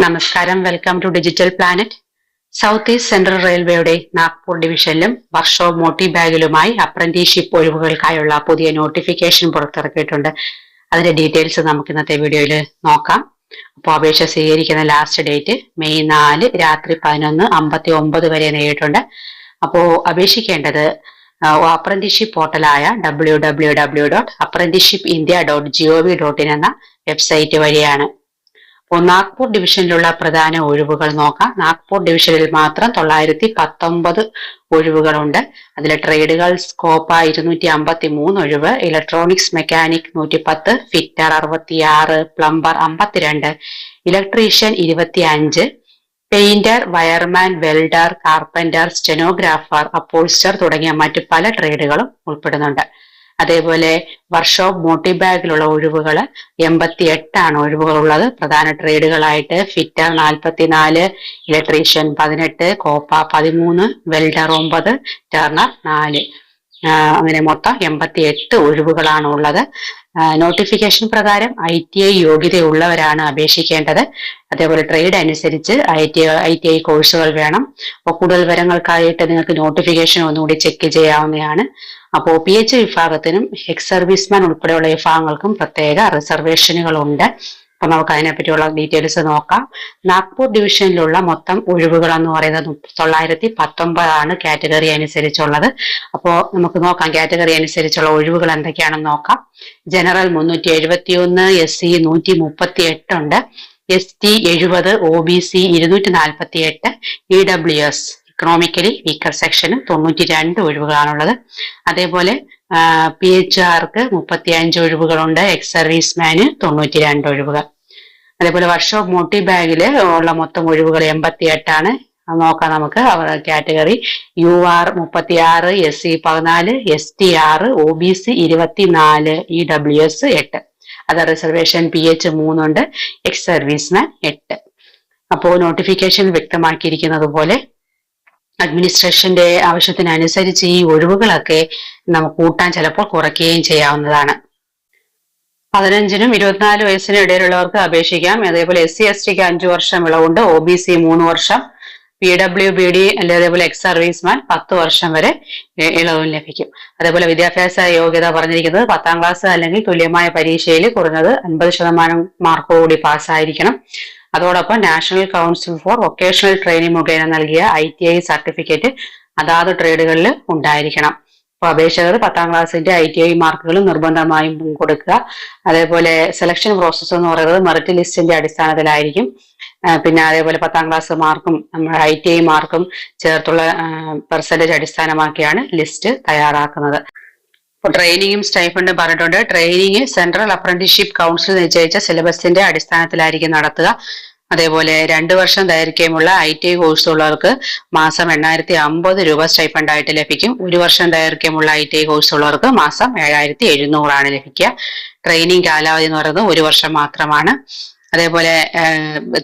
നമസ്കാരം, welcome to digital planet. South east central റെയിൽവേയുടെ നാഗ്പൂർ ഡിവിഷനിലും വർക്ക്ഷോപ്പ് മോട്ടി ബാഗിലുമായി അപ്രന്റീസ്ഷിപ്പ് ഒഴിവുകൾക്കായുള്ള പുതിയ നോട്ടിഫിക്കേഷൻ പുറത്തിറക്കിയിട്ടുണ്ട്. അതിന്റെ ഡീറ്റെയിൽസ് നമുക്ക് ഇന്നത്തെ വീഡിയോയിൽ നോക്കാം. അപ്പോൾ അപേക്ഷ സ്വീകരിക്കുന്ന ലാസ്റ്റ് ഡേറ്റ് മെയ് 4 രാത്രി 11:59 വരെ നേരിട്ടുണ്ട്. അപ്പോൾ അപേക്ഷിക്കേണ്ടത് അപ്രന്റീസ്ഷിപ്പ് പോർട്ടലായ www.apprenticeshipindia.gov.in എന്ന വെബ്സൈറ്റ് വഴിയാണ്. നാഗ്പൂർ ഡിവിഷനിലുള്ള പ്രധാന ഒഴിവുകൾ നോക്കാം. നാഗ്പൂർ ഡിവിഷനിൽ മാത്രം 919 ഒഴിവുകളുണ്ട്. അതിലെ ട്രേഡുകൾ സ്കോപ്പ 253 ഒഴിവ്, electronics mechanic 110, fitter 66, plumber 52, electrician 25, painter, wireman, welder, carpenter, stenographer, upholster തുടങ്ങിയ മറ്റു പല ട്രേഡുകളും ഉൾപ്പെടുന്നുണ്ട്. അതേപോലെ വർക്ക്ഷോപ്പ് മോട്ടി ബാഗിലുള്ള ഒഴിവുകൾ 88 ഒഴിവുകൾ ഉള്ളത്. പ്രധാന ട്രേഡുകളായിട്ട് fitter 44, electrician 18, COPA 13, welder 9, turner 4, അങ്ങനെ മൊത്തം 88 ഒഴിവുകളാണ് ഉള്ളത്. നോട്ടിഫിക്കേഷൻ പ്രകാരം ITI യോഗ്യതയുള്ളവരാണ് അപേക്ഷിക്കേണ്ടത്. അതേപോലെ ട്രേഡ് അനുസരിച്ച് ITI കോഴ്സുകൾ വേണം. അപ്പോൾ കൂടുതൽ വിവരങ്ങൾക്കായിട്ട് നിങ്ങൾക്ക് നോട്ടിഫിക്കേഷൻ ഒന്നുകൂടി ചെക്ക് ചെയ്യാവുന്നതാണ്. അപ്പോൾ PH വിഭാഗത്തിനും എക്സ് സർവീസ്മാൻ ഉൾപ്പെടെയുള്ള വിഭാഗങ്ങൾക്കും പ്രത്യേക റിസർവേഷനുകളുണ്ട്. അപ്പൊ നമുക്ക് അതിനെപ്പറ്റിയുള്ള ഡീറ്റെയിൽസ് നോക്കാം. നാഗ്പൂർ ഡിവിഷനിലുള്ള മൊത്തം ഒഴിവുകൾ എന്ന് പറയുന്നത് 919 കാറ്റഗറി അനുസരിച്ചുള്ളത്. അപ്പോൾ നമുക്ക് നോക്കാം കാറ്റഗറി അനുസരിച്ചുള്ള ഒഴിവുകൾ എന്തൊക്കെയാണെന്ന് നോക്കാം. ജനറൽ 371, SC 138 ഉണ്ട്, ST 70, OBC 248, EWS economically weaker സെക്ഷന് 92 ഒഴിവുകളാണുള്ളത്. അതേപോലെ PHRക്ക് 35 ഒഴിവുകളുണ്ട്, എക്സ് സർവീസ്മാന് 92 ഒഴിവുകൾ. അതേപോലെ വർക്ക്ഷോപ്പ് മോട്ടി ബാഗില് ഉള്ള മൊത്തം ഒഴിവുകൾ 88 നോക്കാം നമുക്ക്. Category UR 36, SC 14, ST 6, OBC 24, EWS 8. അത് റിസർവേഷൻ PH 3 ഉണ്ട്, എക്സ് സർവീസ്മാൻ 8. അപ്പോൾ നോട്ടിഫിക്കേഷൻ വ്യക്തമാക്കിയിരിക്കുന്നത് പോലെ അഡ്മിനിസ്ട്രേഷന്റെ ആവശ്യത്തിനനുസരിച്ച് ഈ ഒഴിവുകളൊക്കെ നമുക്ക് കൂട്ടാൻ ചിലപ്പോൾ കുറയ്ക്കുകയും ചെയ്യാവുന്നതാണ്. 15നും 24 വയസ്സിനും ഇടയിലുള്ളവർക്ക് അപേക്ഷിക്കാം. അതേപോലെ SC STക്ക് 5 വർഷം ഇളവുണ്ട്, OBC 3 വർഷം, PWBD അതേപോലെ എക്സ് സർവീസ്മാൻ 10 വർഷം വരെ ഇളവും ലഭിക്കും. അതേപോലെ വിദ്യാഭ്യാസ യോഗ്യത പറഞ്ഞിരിക്കുന്നത് 10ാം ക്ലാസ് അല്ലെങ്കിൽ തുല്യമായ പരീക്ഷയിൽ കുറഞ്ഞത് 50% മാർക്കോടുകൂടി പാസ്സായിരിക്കണം. അതോടൊപ്പം national council four vocational training മുഖേന നൽകിയ ITI സർട്ടിഫിക്കറ്റ് അതാത് ട്രേഡുകളിൽ ഉണ്ടായിരിക്കണം. അപ്പോൾ അപേക്ഷകർ 10ാം ക്ലാസ്സിന്റെ ITI മാർക്കുകളും നിർബന്ധമായും കൊടുക്കുക. അതേപോലെ സെലക്ഷൻ പ്രോസസ്സ് എന്ന് പറയുന്നത് മെറിറ്റ് ലിസ്റ്റിന്റെ അടിസ്ഥാനത്തിലായിരിക്കും. പിന്നെ അതേപോലെ 10ാം ക്ലാസ് മാർക്കും നമ്മുടെ ITI മാർക്കും ചേർത്തുള്ള പെർസെന്റേജ് അടിസ്ഥാനമാക്കിയാണ് ലിസ്റ്റ് തയ്യാറാക്കുന്നത്. ഇപ്പോൾ ട്രെയിനിങ്ങും സ്റ്റൈഫണ്ടും പറഞ്ഞിട്ടുണ്ട്. ട്രെയിനിങ് സെൻട്രൽ അപ്രന്റീസ്ഷിപ്പ് കൗൺസിൽ നിശ്ചയിച്ച സിലബസിന്റെ അടിസ്ഥാനത്തിലായിരിക്കും നടത്തുക. അതേപോലെ 2 വർഷം ദൈർഘ്യമുള്ള ITI കോഴ്സ് ഉള്ളവർക്ക് മാസം 850 രൂപ സ്റ്റൈഫണ്ടായിട്ട് ലഭിക്കും. 1 വർഷം ദൈർഘ്യമുള്ള ITI കോഴ്സ് ഉള്ളവർക്ക് മാസം 7700 ലഭിക്കുക. ട്രെയിനിങ് കാലാവധി എന്ന് പറയുന്നത് 1 വർഷം മാത്രമാണ്. അതേപോലെ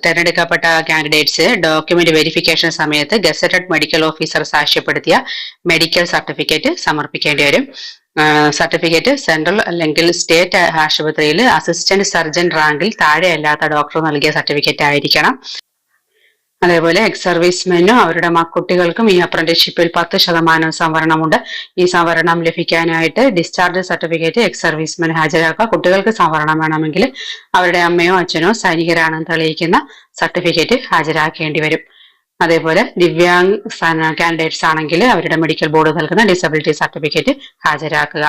തെരഞ്ഞെടുക്കപ്പെട്ട കാൻഡിഡേറ്റ്സ് ഡോക്യുമെന്റ് വെരിഫിക്കേഷൻ സമയത്ത് ഗസറ്റഡ് മെഡിക്കൽ ഓഫീസർ സാക്ഷ്യപ്പെടുത്തിയ മെഡിക്കൽ സർട്ടിഫിക്കറ്റ് സമർപ്പിക്കേണ്ടി വരും. സർട്ടിഫിക്കറ്റ് സെൻട്രൽ അല്ലെങ്കിൽ സ്റ്റേറ്റ് ആശുപത്രിയിൽ അസിസ്റ്റന്റ് സർജൻ റാങ്കിൽ താഴെയല്ലാത്ത ഡോക്ടർ നൽകിയ സർട്ടിഫിക്കറ്റ് ആയിരിക്കണം. അതേപോലെ എക്സ് സർവീസ്മെനും അവരുടെ കുട്ടികൾക്കും ഈ അപ്രന്റീസ്ഷിപ്പിൽ 10% സംവരണമുണ്ട്. ഈ സംവരണം ലഭിക്കാനായിട്ട് ഡിസ്ചാർജ് സർട്ടിഫിക്കറ്റ് എക്സ് സർവീസ്മെൻ ഹാജരാക്കുക. കുട്ടികൾക്ക് സംവരണം വേണമെങ്കിൽ അവരുടെ അമ്മയോ അച്ഛനോ സൈനികരാണെന്ന് തെളിയിക്കുന്ന സർട്ടിഫിക്കറ്റ് ഹാജരാക്കേണ്ടി വരും. അതേപോലെ ദിവ്യാംഗ് കാൻഡിഡേറ്റ്സ് ആണെങ്കിൽ അവരുടെ മെഡിക്കൽ ബോർഡ് നൽകുന്ന ഡിസബിലിറ്റി സർട്ടിഫിക്കറ്റ് ഹാജരാക്കുക.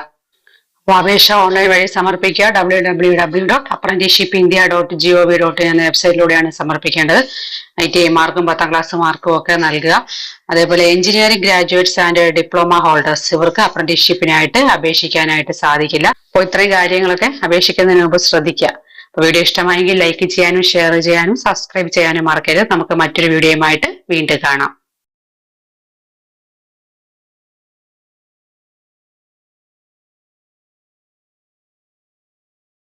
അപ്പോൾ അപേക്ഷ ഓൺലൈൻ വഴി സമർപ്പിക്കുക. www.apprenticeshipindia.gov.in എന്ന വെബ്സൈറ്റിലൂടെയാണ് സമർപ്പിക്കേണ്ടത്. ITI മാർക്കും 10ാം ക്ലാസ് മാർക്കും ഒക്കെ നൽകുക. അതേപോലെ engineering graduates and diploma holders ഇവർക്ക് അപ്രന്റീസ്ഷിപ്പിനായിട്ട് അപേക്ഷിക്കാനായിട്ട് സാധിക്കില്ല. അപ്പോൾ ഇത്രയും കാര്യങ്ങളൊക്കെ അപേക്ഷിക്കുന്നതിന് മുമ്പ് ശ്രദ്ധിക്കുക. അപ്പോൾ വീഡിയോ ഇഷ്ടമായെങ്കിൽ ലൈക്ക് ചെയ്യാനും ഷെയർ ചെയ്യാനും സബ്സ്ക്രൈബ് ചെയ്യാനും മറക്കരുത്. നമുക്ക് മറ്റൊരു വീഡിയോയുമായിട്ട് വീണ്ടും കാണാം.